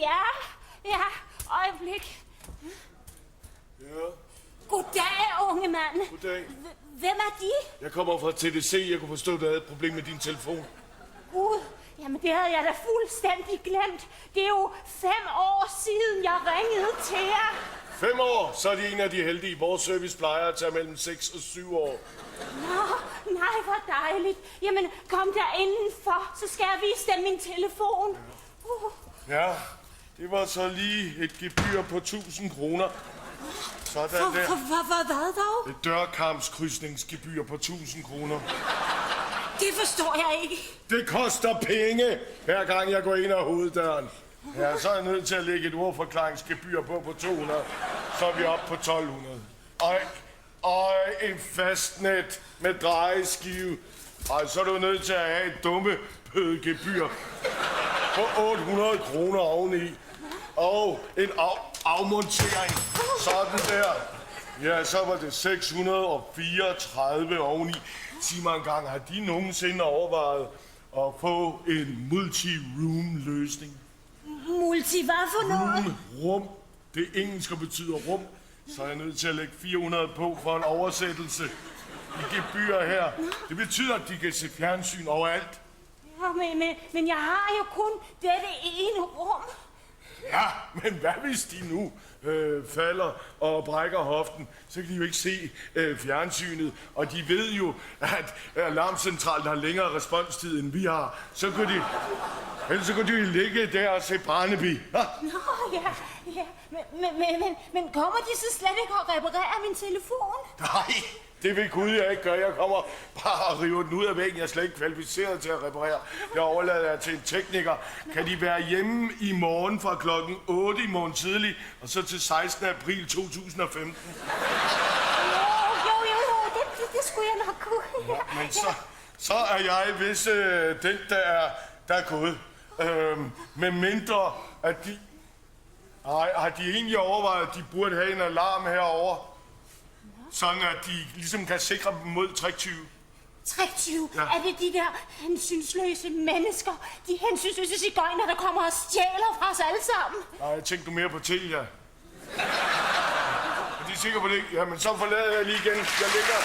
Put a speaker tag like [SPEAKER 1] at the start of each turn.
[SPEAKER 1] Ja, øjeblik.
[SPEAKER 2] Ja.
[SPEAKER 1] Goddag, unge mand.
[SPEAKER 2] Goddag.
[SPEAKER 1] Hvem er de?
[SPEAKER 2] Jeg kommer fra TDC. Jeg kunne forstå, at du havde et problem med din telefon.
[SPEAKER 1] Gud, jamen det havde jeg da fuldstændig glemt. Det er jo 5 år siden, jeg ringede til jer.
[SPEAKER 2] 5 år? Så er de en af de heldige. Vores service plejer at tage mellem 6 og 7 år.
[SPEAKER 1] Nå, nej, hvor dejligt. Jamen, kom der indenfor, så skal jeg vise dem min telefon.
[SPEAKER 2] Ja, det var så lige et gebyr på 1000 kroner. Sådan der.
[SPEAKER 1] Hvad dog?
[SPEAKER 2] Et dørkarmskrydsningsgebyr på 1000 kroner.
[SPEAKER 1] Det forstår jeg ikke.
[SPEAKER 2] Det koster penge, hver gang jeg går ind ad hoveddøren. Ja, så er jeg nødt til at lægge et ordforklaringsgebyr på 200. Så er vi oppe på 1200. Og en fastnet med drejeskive. Ej, så er du nødt til at have et dumme pødegebyr på 800 kroner oveni. Og en afmontering. Sådan der. Ja, så var det 634 oveni. Sig mig engang, har de nogensinde overvejet at få en multi-room løsning?
[SPEAKER 1] Multi, hvad for noget?
[SPEAKER 2] Rum. Det engelske betyder rum. Så er jeg nødt til at lægge 400 på for en oversættelse i gebyr her. Det betyder, at de kan se fjernsyn overalt.
[SPEAKER 1] Ja, men jeg har jo kun dette ene rum.
[SPEAKER 2] Ja, men hvad hvis de nu falder og brækker hoften? Så kan de jo ikke se fjernsynet. Og de ved jo, at alarmcentralen har længere responstid, end vi har. Så kan de ligge der og se Barnaby. Ja.
[SPEAKER 1] Nå, ja. Men kommer de så slet ikke og reparerer min telefon?
[SPEAKER 2] Nej, det vil Gud jeg ikke gøre. Jeg kommer bare og river den ud af væggen. Jeg er slet ikke kvalificeret til at reparere. Jeg overlader jer til en tekniker. Kan de være hjemme i morgen fra klokken 8 i morgen tidlig, og så til 16. april 2015?
[SPEAKER 1] Jo, det skulle jeg nok kunne.
[SPEAKER 2] Ja, men så er jeg vist den, der er gået. Med mindre, at de... Nej, har de egentlig overvejet, at de burde have en alarm herovre? Sådan, at de ligesom kan sikre dem mod tricktyve.
[SPEAKER 1] Tricktyve? Ja. Er det de der hensynsløse mennesker? De hensynsløse cigøjner, der kommer og stjæler fra os alle sammen?
[SPEAKER 2] Nej, jeg tænkte mere på Telia. Er de sikre på det? Jamen, så forlader jeg lige igen. Jeg ligger...